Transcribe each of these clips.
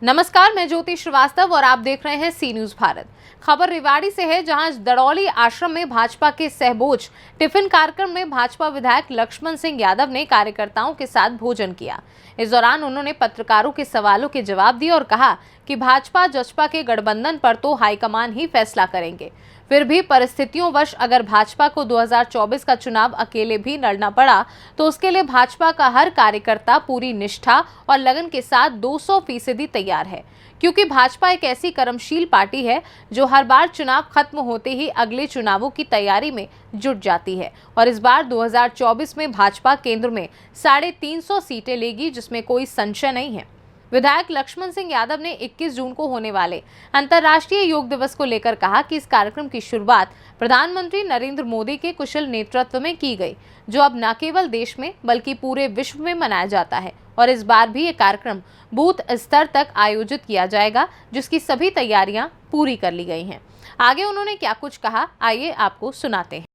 नमस्कार, मैं ज्योति श्रीवास्तव और आप देख रहे हैं सी न्यूज भारत। खबर रेवाड़ी से है, जहां दड़ौली आश्रम में भाजपा के सहभोज टिफिन कार्यक्रम में भाजपा विधायक लक्ष्मण सिंह यादव ने कार्यकर्ताओं के साथ भोजन किया। इस दौरान उन्होंने पत्रकारों के सवालों के जवाब दिए और कहा कि भाजपा जसपा के गठबंधन पर तो हाईकमान ही फैसला करेंगे। फिर भी परिस्थितियों वश अगर भाजपा को 2024 का चुनाव अकेले भी लड़ना पड़ा तो उसके लिए भाजपा का हर कार्यकर्ता पूरी निष्ठा और लगन के साथ 200% तैयार है, क्योंकि भाजपा एक ऐसी कर्मशील पार्टी है जो हर बार चुनाव खत्म होते ही अगले चुनावों की तैयारी में जुट जाती है। और इस बार 2024 में भाजपा केंद्र में 350 सीटें लेगी, जिसमें कोई संशय नहीं है। विधायक लक्ष्मण सिंह यादव ने 21 जून को होने वाले अंतर्राष्ट्रीय योग दिवस को लेकर कहा कि इस कार्यक्रम की शुरुआत प्रधानमंत्री नरेंद्र मोदी के कुशल नेतृत्व में की गई, जो अब न केवल देश में बल्कि पूरे विश्व में मनाया जाता है। और इस बार भी ये कार्यक्रम बूथ स्तर तक आयोजित किया जाएगा, जिसकी सभी तैयारियां पूरी कर ली गई हैं। आगे उन्होंने क्या कुछ कहा, आइए आपको सुनाते हैं।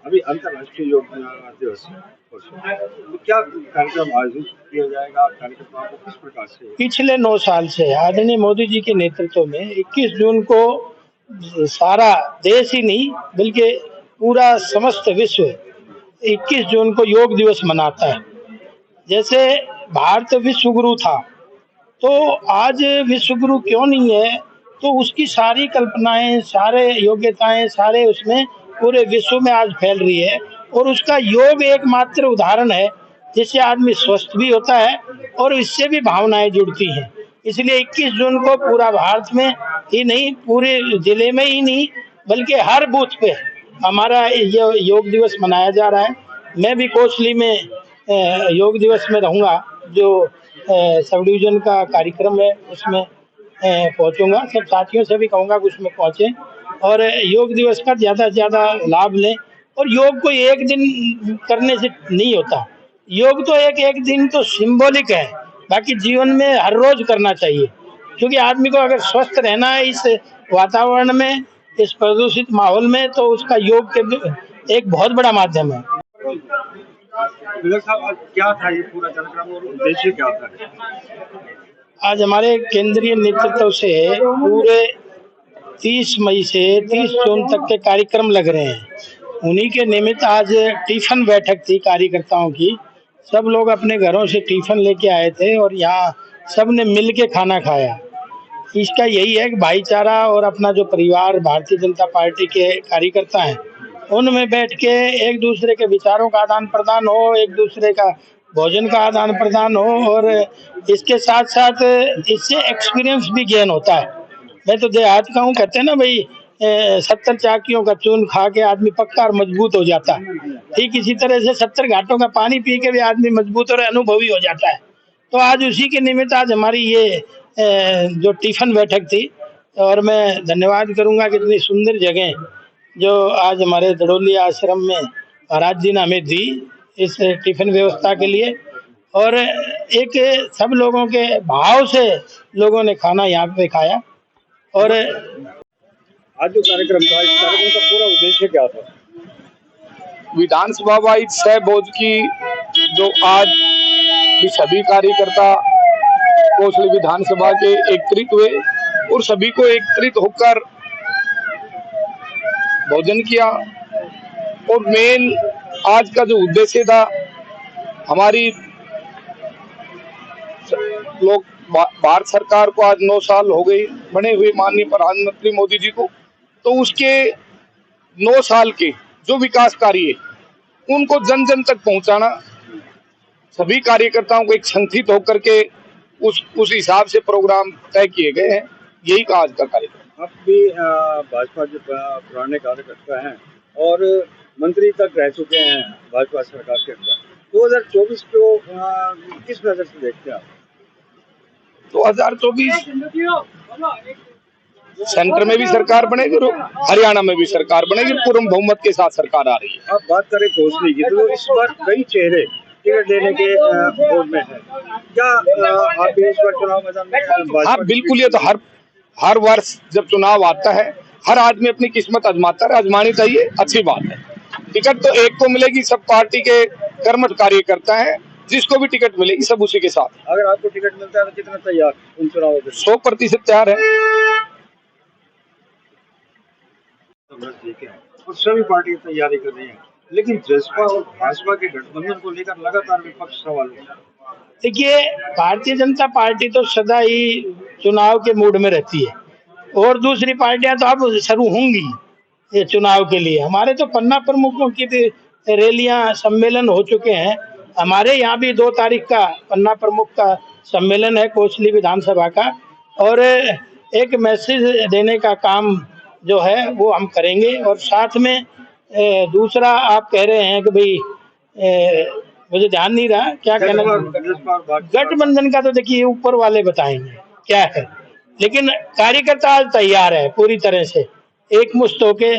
अभी अंतर्राष्ट्रीय योग दिवस तो क्या कार्यक्रम आयोजित किया जाएगा? कार्यक्रम को किस प्रकार से? पिछले 9 साल से आदरणीय मोदी जी के नेतृत्व में 21 जून को सारा देश ही नहीं बल्कि पूरा समस्त विश्व 21 जून को योग दिवस मनाता है। जैसे भारत विश्व गुरु था, तो आज विश्व गुरु क्यों नहीं है? तो उसकी सारी कल्पनाएं, सारे योग्यताएं, सारे उसमें पूरे विश्व में आज फैल रही है। और उसका योग एकमात्र उदाहरण है जिससे आदमी स्वस्थ भी होता है और इससे भी भावनाएं जुड़ती हैं। इसलिए 21 जून को पूरा भारत में ही नहीं, पूरे जिले में ही नहीं बल्कि हर बूथ पे हमारा ये योग दिवस मनाया जा रहा है। मैं भी कोसली में योग दिवस में रहूँगा, जो सब डिवीजन का कार्यक्रम है उसमें पहुँचूंगा। सब साथियों से भी कहूँगा कि उसमें पहुँचें और योग दिवस का ज़्यादा से ज़्यादा लाभ लें। और योग को एक दिन करने से नहीं होता, योग तो एक दिन तो सिंबॉलिक है, बाकी जीवन में हर रोज करना चाहिए, क्योंकि आदमी को अगर स्वस्थ रहना है इस वातावरण में, इस प्रदूषित माहौल में, तो उसका योग के एक बहुत बड़ा माध्यम है। साहब, क्या था ये पूरा कार्यक्रम और उद्देश्य क्या था? आज हमारे केंद्रीय नेतृत्व से पूरे 30 मई से 30 जून तक के कार्यक्रम लग रहे हैं। उन्हीं के निमित्त आज टिफिन बैठक थी कार्यकर्ताओं की। सब लोग अपने घरों से टिफिन लेके आए थे और यहाँ सब ने मिल के खाना खाया। इसका यही है कि भाईचारा और अपना जो परिवार भारतीय जनता पार्टी के कार्यकर्ता हैं उनमें बैठ के एक दूसरे के विचारों का आदान प्रदान हो, एक दूसरे का भोजन का आदान प्रदान हो, और इसके साथ साथ इससे एक्सपीरियंस भी गेन होता है। मैं तो देहात का हूँ, कहते हैं ना भाई 70 चाकियों का चून खा के आदमी पक्का और मजबूत हो जाता है। ठीक इसी तरह से 70 घाटों का पानी पी के भी आदमी मजबूत और अनुभवी हो जाता है। तो आज उसी के निमित्त आज हमारी ये जो टिफिन बैठक थी, और मैं धन्यवाद करूंगा कि इतनी सुंदर जगह जो आज हमारे दड़ौली आश्रम में महाराज जी ने हमें दी इस टिफिन व्यवस्था के लिए। और एक सब लोगों के भाव से लोगों ने खाना यहाँ पे खाया। और आज जो कार्यक्रम था, इस कार्यक्रम का पूरा उद्देश्य क्या था? विधानसभा वाइज सहभोज की जो आज भी सभी कार्यकर्ता कोसली विधानसभा के एकत्रित हुए और सभी को एकत्रित होकर भोजन किया। और मेन आज का जो उद्देश्य था, हमारी लोग भारत सरकार को आज 9 साल हो गए बने हुए माननीय प्रधानमंत्री मोदी जी को, तो उसके 9 साल के जो विकास कार्य है उनको जन जन तक पहुंचाना, सभी कार्यकर्ताओं को एक संगठित होकर के उस हिसाब से प्रोग्राम तय किए गए हैं। यही का आज का कार्यक्रम। आप भी भाजपा के पुराने कार्यकर्ता हैं और मंत्री तक रह चुके हैं भाजपा सरकार के अंदर। 2024 को किस नजर से देखते हैं आप? 2024 सेंटर में भी सरकार बनेगी और हरियाणा में भी सरकार बनेगी, पूर्ण बहुमत के साथ सरकार आ रही है। आप बात करें कोसली की, तो इस बार कई चेहरे टिकट देने के बोर्ड में है। क्या आप इस बार चुनाव मैदान में? हाँ बिल्कुल, ये तो हर वर्ष जब चुनाव आता है हर आदमी अपनी किस्मत आजमाता है, आजमानी चाहिए, अच्छी बात है। टिकट तो एक को मिलेगी, सब पार्टी के कर्मठ कार्यकर्ता हैं जिसको भी टिकट मिलेगी सब उसी के साथ। अगर आपको टिकट मिलता है तो कितना तैयार उन चुनावों के लिए? 100% तैयार है। ठीक है, और सभी पार्टी तैयारी कर रही है, लेकिन जसपा और भाजपा के गठबंधन को लेकर लगातार विपक्ष सवाल उठा रहा है। देखिए, भारतीय जनता पार्टी तो सदा ही चुनाव के मूड में रहती है और दूसरी पार्टियां तो अब शुरू होंगी ये चुनाव के लिए। हमारे तो पन्ना प्रमुखों की भी रैलियां सम्मेलन हो चुके हैं। हमारे यहाँ भी 2 तारीख का पन्ना प्रमुख का सम्मेलन है कोसली विधानसभा का, और एक मैसेज देने का काम जो है वो हम करेंगे। और साथ में दूसरा आप कह रहे हैं कि भाई मुझे ध्यान नहीं रहा क्या कहना। गठबंधन का तो देखिए ऊपर वाले बताएंगे क्या है, लेकिन कार्यकर्ता आज तैयार है पूरी तरह से, एक मुश्त होके।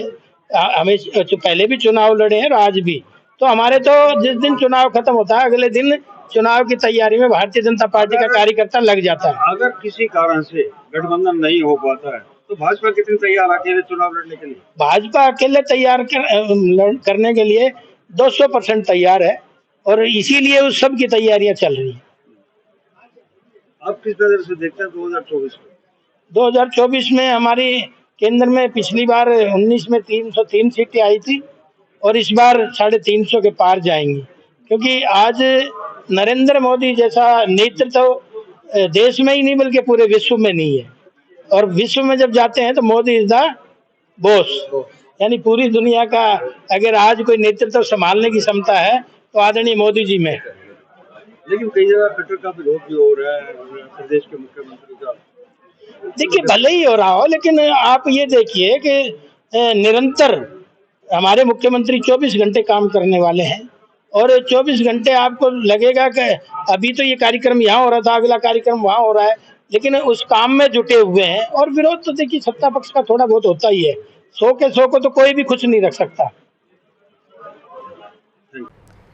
हमें पहले भी चुनाव लड़े हैं और आज भी, तो हमारे तो जिस दिन चुनाव खत्म होता है अगले दिन चुनाव की तैयारी में भारतीय जनता पार्टी का कार्यकर्ता लग जाता है। अगर किसी कारण से गठबंधन नहीं हो पाता है तो भाजपा कितनी तैयार अकेले चुनाव लड़ने के लिए? भाजपा अकेले तैयार करने के लिए 200% तैयार है और इसीलिए उस सब की तैयारियां चल रही हैं। आप किस नजर से देखते हैं 2024 को? 2024 में हमारी केंद्र में पिछली बार 19 में 303 सीटें आई थी और इस बार 350 के पार जाएंगी, क्योंकि आज नरेंद्र मोदी जैसा नेतृत्व देश में ही नहीं बल्कि पूरे विश्व में नहीं है। और विश्व में जब जाते हैं तो मोदी इज द बॉस, यानी पूरी दुनिया का अगर आज कोई नेतृत्व संभालने की क्षमता है तो आदरणीय मोदी जी में। लेकिन कई जगह कट्टर का विरोध भी हो रहा है प्रदेश के मुख्यमंत्री का। देखिए, भले ही हो रहा हो, लेकिन आप ये देखिए कि निरंतर हमारे मुख्यमंत्री 24 घंटे काम करने वाले हैं और 24 घंटे आपको लगेगा कि अभी तो ये कार्यक्रम यहाँ हो रहा था, अगला कार्यक्रम वहाँ हो रहा है, लेकिन उस काम में जुटे हुए हैं। और विरोध तो देखिए सत्ता पक्ष का थोड़ा बहुत होता ही है, 100 के 100 को तो कोई भी खुश नहीं रख सकता।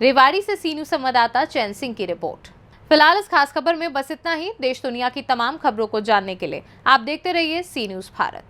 रेवाड़ी से सी न्यूज़ संवाददाता चैन सिंह की रिपोर्ट। फिलहाल इस खास खबर में बस इतना ही। देश दुनिया की तमाम खबरों को जानने के लिए आप देखते रहिए सी न्यूज़ भारत।